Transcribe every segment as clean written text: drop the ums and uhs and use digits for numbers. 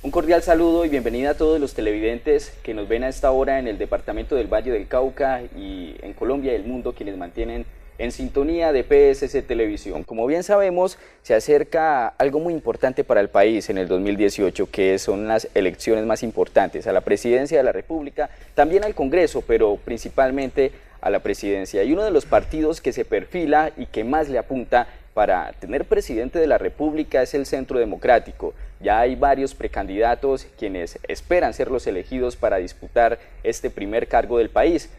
Un cordial saludo y bienvenida a todos los televidentes que nos ven a esta hora en el departamento del Valle del Cauca y en Colombia y el mundo, quienes mantienen en sintonía de PSC Televisión. Como bien sabemos, se acerca algo muy importante para el país en el 2018, que son las elecciones más importantes, a la presidencia de la República, también al Congreso, pero principalmente a la presidencia. Y uno de los partidos que se perfila y que más le apunta para tener presidente de la República es el Centro Democrático. Ya hay varios precandidatos quienes esperan ser los elegidos para disputar este primer cargo del país.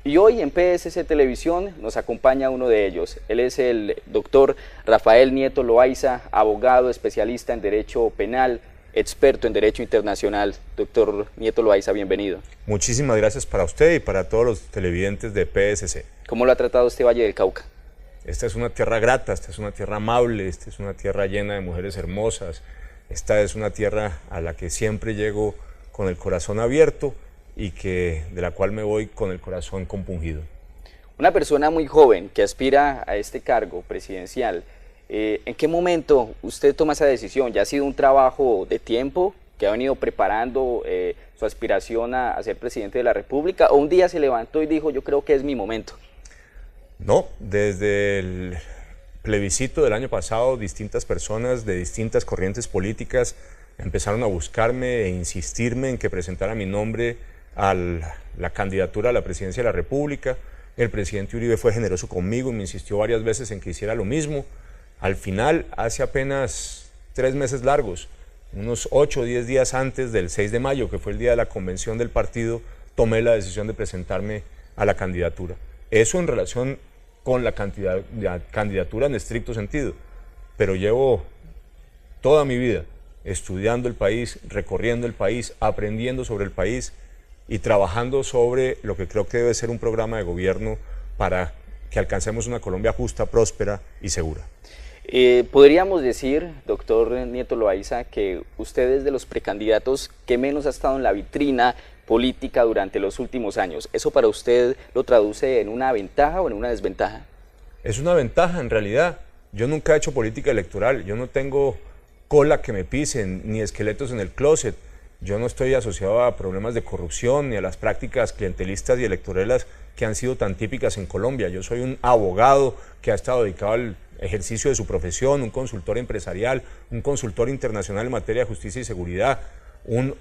Y hoy en PSC Televisión nos acompaña uno de ellos. Él es el doctor Rafael Nieto Loaiza, abogado, especialista en Derecho Penal, experto en Derecho Internacional. Doctor Nieto Loaiza, bienvenido. Muchísimas gracias para usted y para todos los televidentes de PSC. ¿Cómo lo ha tratado este Valle del Cauca? Esta es una tierra grata, esta es una tierra amable, esta es una tierra llena de mujeres hermosas. Esta es una tierra a la que siempre llego con el corazón abierto y de la cual me voy con el corazón compungido. Una persona muy joven que aspira a este cargo presidencial, ¿en qué momento usted toma esa decisión? ¿Ya ha sido un trabajo de tiempo que ha venido preparando su aspiración a ser presidente de la República, o un día se levantó y dijo, yo creo que es mi momento? No, desde el plebiscito del año pasado, distintas personas de distintas corrientes políticas empezaron a buscarme e insistirme en que presentara mi nombre a la candidatura a la presidencia de la República. El presidente Uribe fue generoso conmigo y me insistió varias veces en que hiciera lo mismo. Al final, hace apenas 3 meses largos, unos 8 o 10 días antes del 6 de mayo, que fue el día de la convención del partido, tomé la decisión de presentarme a la candidatura. Eso en relación con la candidatura en estricto sentido, pero llevo toda mi vida estudiando el país, recorriendo el país, aprendiendo sobre el país y trabajando sobre lo que creo que debe ser un programa de gobierno para que alcancemos una Colombia justa, próspera y segura. Podríamos decir, doctor Nieto Loaiza, que usted es de los precandidatos que menos ha estado en la vitrina política durante los últimos años. ¿Eso para usted lo traduce en una ventaja o en una desventaja? Es una ventaja en realidad. Yo nunca he hecho política electoral, yo no tengo cola que me pisen, ni esqueletos en el closet. Yo no estoy asociado a problemas de corrupción ni a las prácticas clientelistas y electorelas que han sido tan típicas en Colombia. Yo soy un abogado que ha estado dedicado al ejercicio de su profesión, un consultor empresarial, un consultor internacional en materia de justicia y seguridad, un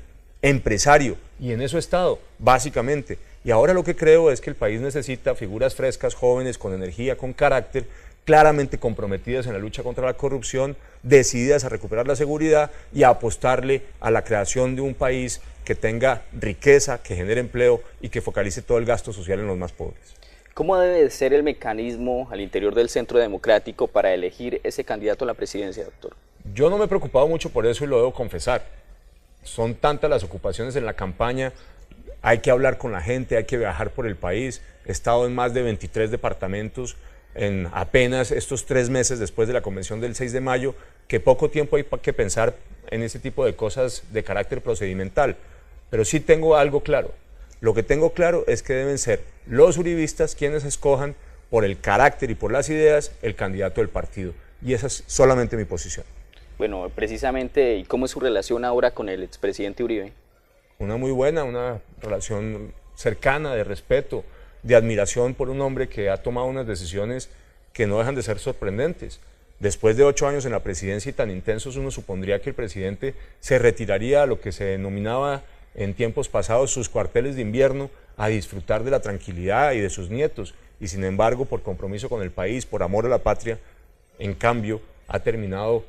empresario, y en eso he estado, básicamente. Y ahora lo que creo es que el país necesita figuras frescas, jóvenes, con energía, con carácter, claramente comprometidas en la lucha contra la corrupción, decididas a recuperar la seguridad y a apostarle a la creación de un país que tenga riqueza, que genere empleo y que focalice todo el gasto social en los más pobres. ¿Cómo debe ser el mecanismo al interior del Centro Democrático para elegir ese candidato a la presidencia, doctor? Yo no me he preocupado mucho por eso y lo debo confesar. Son tantas las ocupaciones en la campaña, hay que hablar con la gente, hay que viajar por el país. He estado en más de 23 departamentos en apenas estos 3 meses después de la convención del 6 de mayo, que poco tiempo hay que pensar en ese tipo de cosas de carácter procedimental. Pero sí tengo algo claro. Lo que tengo claro es que deben ser los uribistas quienes escojan por el carácter y por las ideas el candidato del partido. Y esa es solamente mi posición. Bueno, precisamente, ¿y cómo es su relación ahora con el expresidente Uribe? Una muy buena, una relación cercana, de respeto, de admiración por un hombre que ha tomado unas decisiones que no dejan de ser sorprendentes. Después de 8 años en la presidencia y tan intensos, uno supondría que el presidente se retiraría a lo que se denominaba en tiempos pasados sus cuarteles de invierno, a disfrutar de la tranquilidad y de sus nietos, y sin embargo, por compromiso con el país, por amor a la patria, en cambio, ha terminado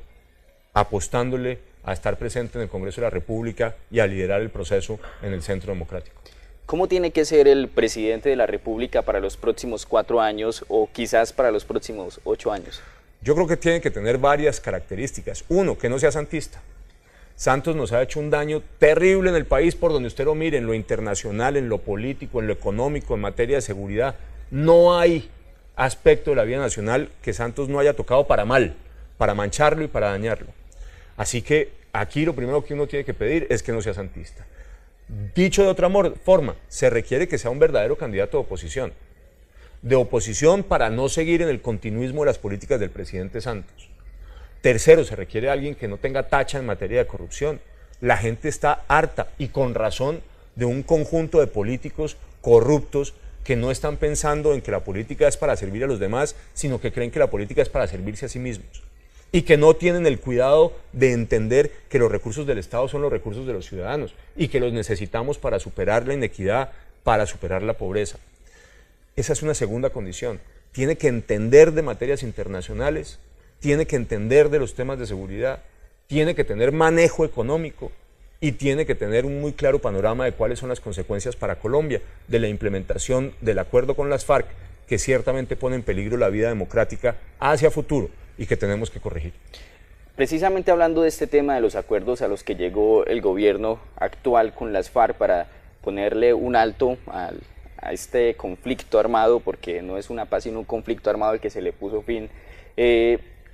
apostándole a estar presente en el Congreso de la República y a liderar el proceso en el Centro Democrático. ¿Cómo tiene que ser el presidente de la República para los próximos 4 años o quizás para los próximos 8 años? Yo creo que tiene que tener varias características. Uno, que no sea santista. Santos nos ha hecho un daño terrible en el país por donde usted lo mire, en lo internacional, en lo político, en lo económico, en materia de seguridad. No hay aspecto de la vida nacional que Santos no haya tocado para mal, para mancharlo y para dañarlo. Así que aquí lo primero que uno tiene que pedir es que no sea santista. Dicho de otra forma, se requiere que sea un verdadero candidato de oposición. De oposición para no seguir en el continuismo de las políticas del presidente Santos. Tercero, se requiere alguien que no tenga tacha en materia de corrupción. La gente está harta y con razón de un conjunto de políticos corruptos que no están pensando en que la política es para servir a los demás, sino que creen que la política es para servirse a sí mismos. Y que no tienen el cuidado de entender que los recursos del Estado son los recursos de los ciudadanos y que los necesitamos para superar la inequidad, para superar la pobreza. Esa es una segunda condición. Tiene que entender de materias internacionales, tiene que entender de los temas de seguridad, tiene que tener manejo económico y tiene que tener un muy claro panorama de cuáles son las consecuencias para Colombia de la implementación del acuerdo con las FARC, que ciertamente pone en peligro la vida democrática hacia futuro y que tenemos que corregir. Precisamente hablando de este tema de los acuerdos a los que llegó el gobierno actual con las FARC para ponerle un alto a este conflicto armado, porque no es una paz sino un conflicto armado al que se le puso fin,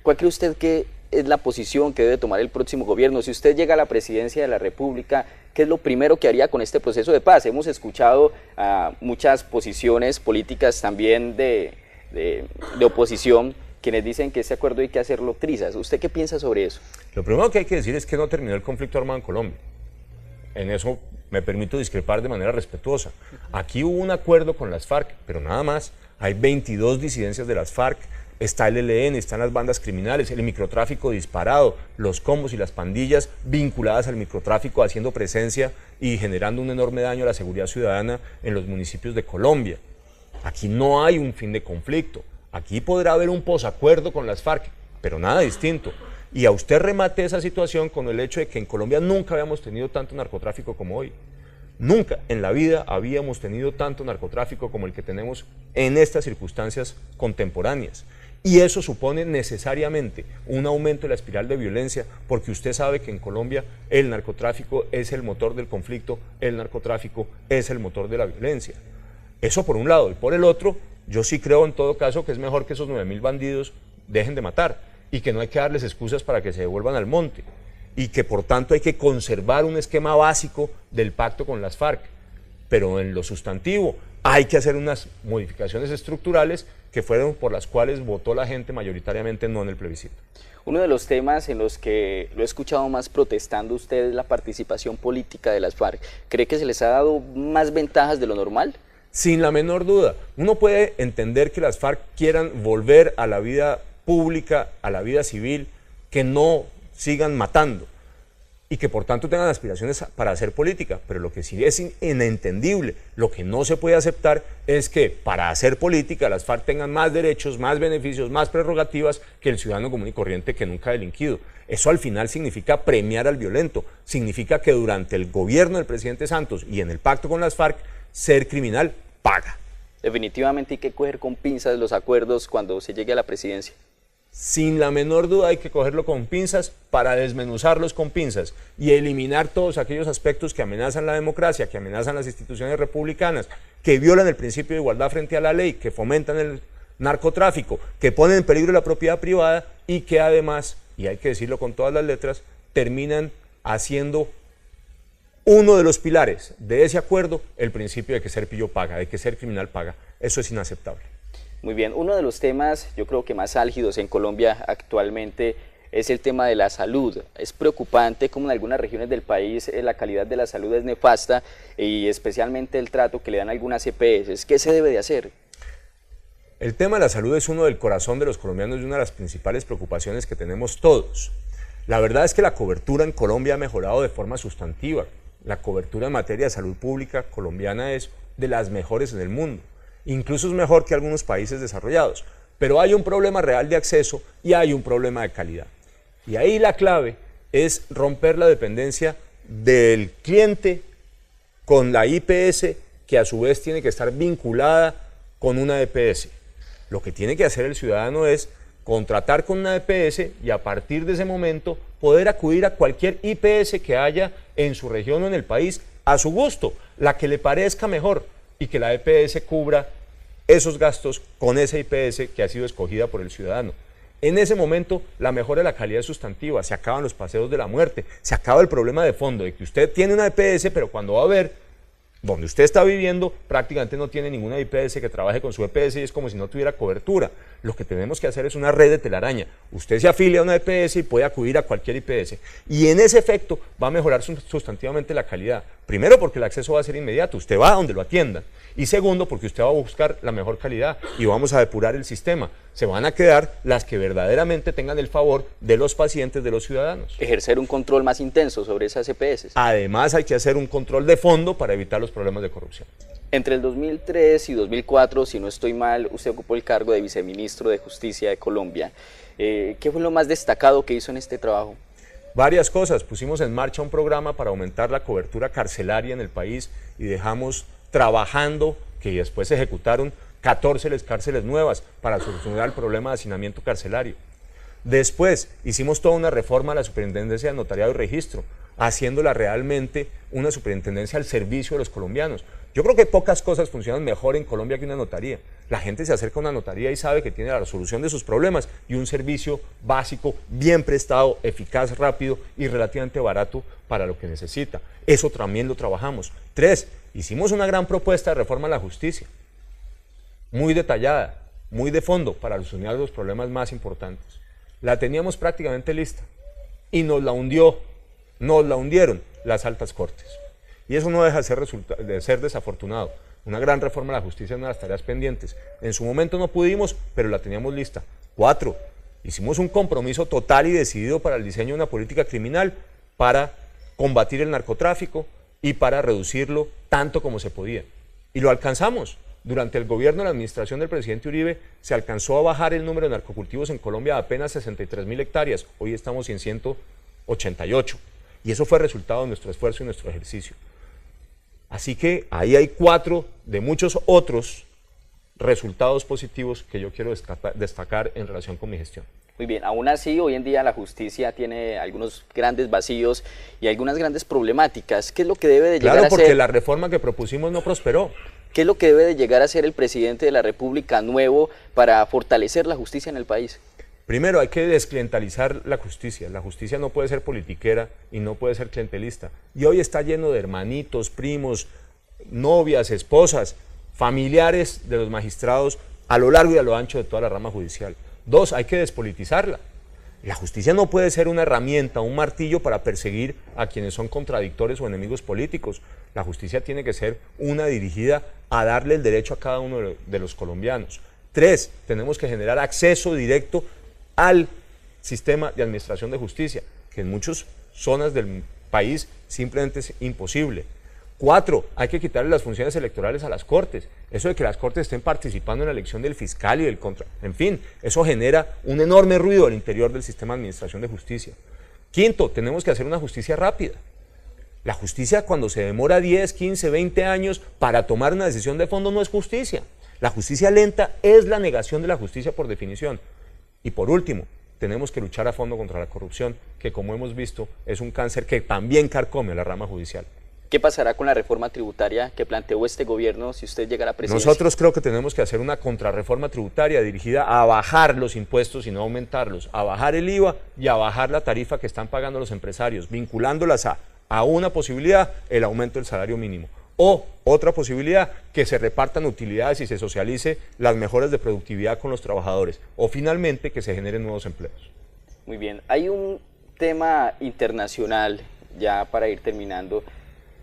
¿cuál cree usted que es la posición que debe tomar el próximo gobierno? Si usted llega a la presidencia de la República, ¿qué es lo primero que haría con este proceso de paz? Hemos escuchado muchas posiciones políticas también de oposición, quienes dicen que este acuerdo hay que hacerlo trizas. ¿Usted qué piensa sobre eso? Lo primero que hay que decir es que no terminó el conflicto armado en Colombia. En eso me permito discrepar de manera respetuosa. Aquí hubo un acuerdo con las FARC, pero nada más. Hay 22 disidencias de las FARC, está el ELN, están las bandas criminales, el microtráfico disparado, los combos y las pandillas vinculadas al microtráfico haciendo presencia y generando un enorme daño a la seguridad ciudadana en los municipios de Colombia. Aquí no hay un fin de conflicto. Aquí podrá haber un posacuerdo con las FARC, pero nada distinto. Y a usted remate esa situación con el hecho de que en Colombia nunca habíamos tenido tanto narcotráfico como hoy. Nunca en la vida habíamos tenido tanto narcotráfico como el que tenemos en estas circunstancias contemporáneas. Y eso supone necesariamente un aumento de la espiral de violencia, porque usted sabe que en Colombia el narcotráfico es el motor del conflicto, el narcotráfico es el motor de la violencia. Eso por un lado. Y por el otro, yo sí creo en todo caso que es mejor que esos 9.000 bandidos dejen de matar y que no hay que darles excusas para que se devuelvan al monte y que por tanto hay que conservar un esquema básico del pacto con las FARC. Pero en lo sustantivo hay que hacer unas modificaciones estructurales que fueron por las cuales votó la gente mayoritariamente no en el plebiscito. Uno de los temas en los que lo he escuchado más protestando usted es la participación política de las FARC. ¿Cree que se les ha dado más ventajas de lo normal? Sin la menor duda. Uno puede entender que las FARC quieran volver a la vida pública, a la vida civil, que no sigan matando y que por tanto tengan aspiraciones para hacer política, pero lo que sí es inentendible, lo que no se puede aceptar es que para hacer política las FARC tengan más derechos, más beneficios, más prerrogativas que el ciudadano común y corriente que nunca ha delinquido. Eso al final significa premiar al violento, significa que durante el gobierno del presidente Santos y en el pacto con las FARC, ser criminal paga. Definitivamente hay que coger con pinzas los acuerdos cuando se llegue a la presidencia. Sin la menor duda hay que cogerlo con pinzas para desmenuzarlos con pinzas y eliminar todos aquellos aspectos que amenazan la democracia, que amenazan las instituciones republicanas, que violan el principio de igualdad frente a la ley, que fomentan el narcotráfico, que ponen en peligro la propiedad privada y que además, y hay que decirlo con todas las letras, terminan haciendo uno de los pilares de ese acuerdo el principio de que ser pillo paga, de que ser criminal paga. Eso es inaceptable. Muy bien, uno de los temas yo creo que más álgidos en Colombia actualmente es el tema de la salud. Es preocupante como en algunas regiones del país la calidad de la salud es nefasta y especialmente el trato que le dan algunas EPS. ¿Qué se debe de hacer? El tema de la salud es uno del corazón de los colombianos y una de las principales preocupaciones que tenemos todos. La verdad es que la cobertura en Colombia ha mejorado de forma sustantiva. La cobertura en materia de salud pública colombiana es de las mejores en el mundo. Incluso es mejor que algunos países desarrollados, pero hay un problema real de acceso y hay un problema de calidad. Y ahí la clave es romper la dependencia del cliente con la IPS, que a su vez tiene que estar vinculada con una EPS. Lo que tiene que hacer el ciudadano es contratar con una EPS y a partir de ese momento poder acudir a cualquier IPS que haya en su región o en el país a su gusto, la que le parezca mejor, y que la EPS cubra esos gastos con esa IPS que ha sido escogida por el ciudadano. En ese momento, la mejora de la calidad es sustantiva, se acaban los paseos de la muerte, se acaba el problema de fondo de que usted tiene una EPS, pero cuando va a ver Donde usted está viviendo prácticamente no tiene ninguna IPS que trabaje con su EPS y es como si no tuviera cobertura. Lo que tenemos que hacer es una red de telaraña. Usted se afilia a una EPS y puede acudir a cualquier IPS. Y en ese efecto va a mejorar sustantivamente la calidad. Primero porque el acceso va a ser inmediato, usted va a donde lo atiendan. Y segundo porque usted va a buscar la mejor calidad y vamos a depurar el sistema. Se van a quedar las que verdaderamente tengan el favor de los pacientes, de los ciudadanos. Ejercer un control más intenso sobre esas EPS. Además hay que hacer un control de fondo para evitar los problemas de corrupción. Entre el 2003 y 2004, si no estoy mal, usted ocupó el cargo de viceministro de Justicia de Colombia. ¿Qué fue lo más destacado que hizo en este trabajo? Varias cosas. Pusimos en marcha un programa para aumentar la cobertura carcelaria en el país y dejamos trabajando, que después se ejecutaron 14 cárceles nuevas para solucionar el problema de hacinamiento carcelario. Después hicimos toda una reforma a la Superintendencia de Notariado y Registro, haciéndola realmente una superintendencia al servicio de los colombianos. Yo creo que pocas cosas funcionan mejor en Colombia que una notaría. La gente se acerca a una notaría y sabe que tiene la resolución de sus problemas y un servicio básico, bien prestado, eficaz, rápido y relativamente barato para lo que necesita. Eso también lo trabajamos. 3, hicimos una gran propuesta de reforma a la justicia, muy detallada, muy de fondo para solucionar los problemas más importantes. La teníamos prácticamente lista y nos la hundieron las altas cortes. Y eso no deja de ser desafortunado. Una gran reforma a la justicia es una de las tareas pendientes. En su momento no pudimos, pero la teníamos lista. 4, hicimos un compromiso total y decidido para el diseño de una política criminal para combatir el narcotráfico y para reducirlo tanto como se podía. Y lo alcanzamos. Durante el gobierno de la administración del presidente Uribe se alcanzó a bajar el número de narcocultivos en Colombia a apenas 63.000 hectáreas. Hoy estamos en 188. Y eso fue resultado de nuestro esfuerzo y nuestro ejercicio. Así que ahí hay 4 de muchos otros resultados positivos que yo quiero destacar en relación con mi gestión. Muy bien, aún así hoy en día la justicia tiene algunos grandes vacíos y algunas grandes problemáticas. ¿Qué es lo que debe de llegar a ser? Claro, porque la reforma que propusimos no prosperó. ¿Qué es lo que debe de llegar a ser el presidente de la República nuevo para fortalecer la justicia en el país? Primero, hay que desclientalizar la justicia. La justicia no puede ser politiquera y no puede ser clientelista. Y hoy está lleno de hermanitos, primos, novias, esposas, familiares de los magistrados a lo largo y a lo ancho de toda la rama judicial. 2, hay que despolitizarla. La justicia no puede ser una herramienta, un martillo para perseguir a quienes son contradictores o enemigos políticos. La justicia tiene que ser una dirigida a darle el derecho a cada uno de los colombianos. 3, tenemos que generar acceso directo al sistema de administración de justicia, que en muchas zonas del país simplemente es imposible. 4, hay que quitarle las funciones electorales a las cortes. Eso de que las cortes estén participando en la elección del fiscal y del contra. En fin, eso genera un enorme ruido al interior del sistema de administración de justicia. 5, tenemos que hacer una justicia rápida. La justicia, cuando se demora 10, 15, 20 años para tomar una decisión de fondo, no es justicia. La justicia lenta es la negación de la justicia por definición. Y por último, tenemos que luchar a fondo contra la corrupción, que como hemos visto es un cáncer que también carcome a la rama judicial. ¿Qué pasará con la reforma tributaria que planteó este gobierno si usted llegara a presidencia? Nosotros creo que tenemos que hacer una contrarreforma tributaria dirigida a bajar los impuestos y no aumentarlos, a bajar el IVA y a bajar la tarifa que están pagando los empresarios, vinculándolas a una posibilidad, el aumento del salario mínimo. O otra posibilidad, que se repartan utilidades y se socialice las mejoras de productividad con los trabajadores. O finalmente, que se generen nuevos empleos. Muy bien, hay un tema internacional, ya para ir terminando,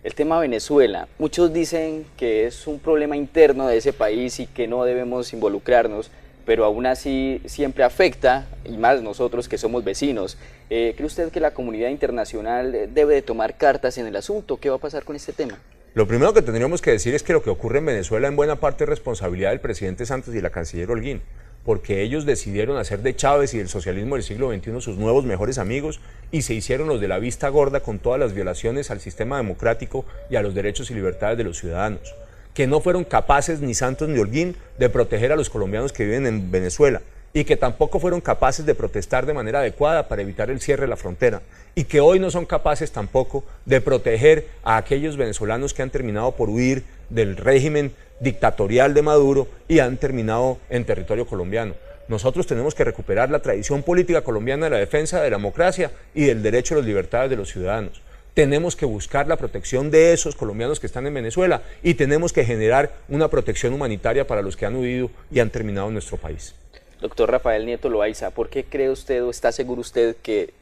el tema Venezuela. Muchos dicen que es un problema interno de ese país y que no debemos involucrarnos, pero aún así siempre afecta, y más nosotros que somos vecinos. ¿Cree usted que la comunidad internacional debe de tomar cartas en el asunto? ¿Qué va a pasar con este tema? Lo primero que tendríamos que decir es que lo que ocurre en Venezuela en buena parte es responsabilidad del presidente Santos y la canciller Holguín, porque ellos decidieron hacer de Chávez y del socialismo del siglo XXI sus nuevos mejores amigos y se hicieron los de la vista gorda con todas las violaciones al sistema democrático y a los derechos y libertades de los ciudadanos, que no fueron capaces ni Santos ni Holguín de proteger a los colombianos que viven en Venezuela y que tampoco fueron capaces de protestar de manera adecuada para evitar el cierre de la frontera y que hoy no son capaces tampoco de proteger a aquellos venezolanos que han terminado por huir del régimen dictatorial de Maduro y han terminado en territorio colombiano. Nosotros tenemos que recuperar la tradición política colombiana de la defensa de la democracia y del derecho a las libertades de los ciudadanos. tenemos que buscar la protección de esos colombianos que están en Venezuela y tenemos que generar una protección humanitaria para los que han huido y han terminado en nuestro país. Doctor Rafael Nieto Loaiza, ¿por qué cree usted o está seguro usted que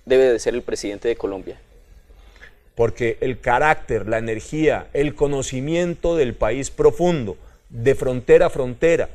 debe de ser el presidente de Colombia? Porque el carácter, la energía, el conocimiento del país profundo, de frontera a frontera,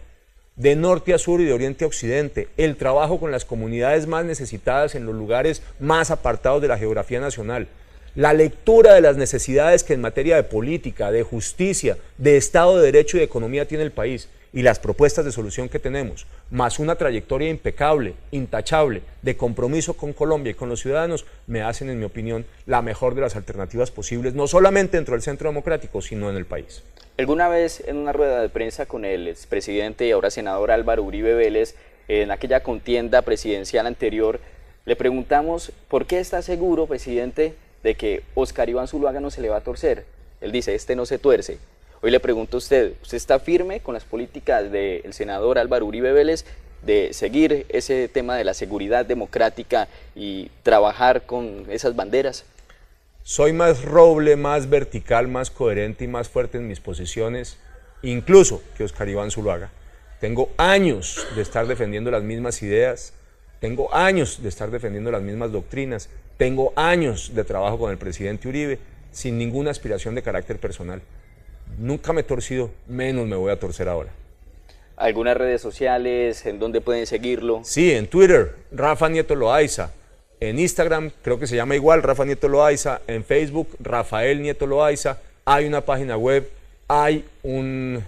de norte a sur y de oriente a occidente, el trabajo con las comunidades más necesitadas en los lugares más apartados de la geografía nacional, la lectura de las necesidades que en materia de política, de justicia, de Estado de Derecho y de economía tiene el país y las propuestas de solución que tenemos, más una trayectoria impecable, intachable, de compromiso con Colombia y con los ciudadanos, me hacen, en mi opinión, la mejor de las alternativas posibles, no solamente dentro del Centro Democrático, sino en el país. ¿Alguna vez en una rueda de prensa con el expresidente y ahora senador Álvaro Uribe Vélez, en aquella contienda presidencial anterior, le preguntamos por qué está seguro, presidente, de que Óscar Iván Zuluaga no se le va a torcer? Él dice, este no se tuerce. Hoy le pregunto a usted, ¿usted está firme con las políticas del senador Álvaro Uribe Vélez de seguir ese tema de la seguridad democrática y trabajar con esas banderas? Soy más roble, más vertical, más coherente y más fuerte en mis posiciones, incluso que Óscar Iván Zuluaga. Tengo años de estar defendiendo las mismas ideas, tengo años de estar defendiendo las mismas doctrinas, tengo años de trabajo con el presidente Uribe, sin ninguna aspiración de carácter personal. Nunca me he torcido, menos me voy a torcer ahora. ¿Algunas redes sociales en donde pueden seguirlo? Sí, en Twitter, Rafa Nieto Loaiza. En Instagram, creo que se llama igual, Rafa Nieto Loaiza. En Facebook, Rafael Nieto Loaiza. Hay una página web, hay un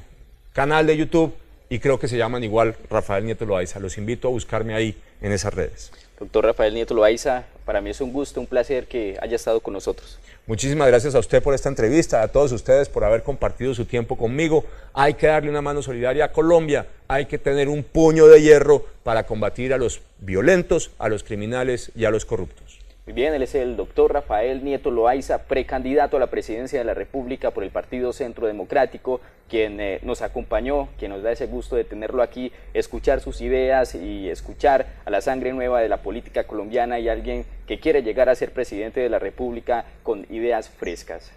canal de YouTube y creo que se llaman igual Rafael Nieto Loaiza. Los invito a buscarme ahí en esas redes. Doctor Rafael Nieto Loaiza, para mí es un gusto, un placer que haya estado con nosotros. Muchísimas gracias a usted por esta entrevista, a todos ustedes por haber compartido su tiempo conmigo. Hay que darle una mano solidaria a Colombia, hay que tener un puño de hierro para combatir a los violentos, a los criminales y a los corruptos. Muy bien, él es el doctor Rafael Nieto Loaiza, precandidato a la presidencia de la República por el Partido Centro Democrático, quien nos acompañó, quien nos da ese gusto de tenerlo aquí, escuchar sus ideas y escuchar a la sangre nueva de la política colombiana y alguien que quiere llegar a ser presidente de la República con ideas frescas.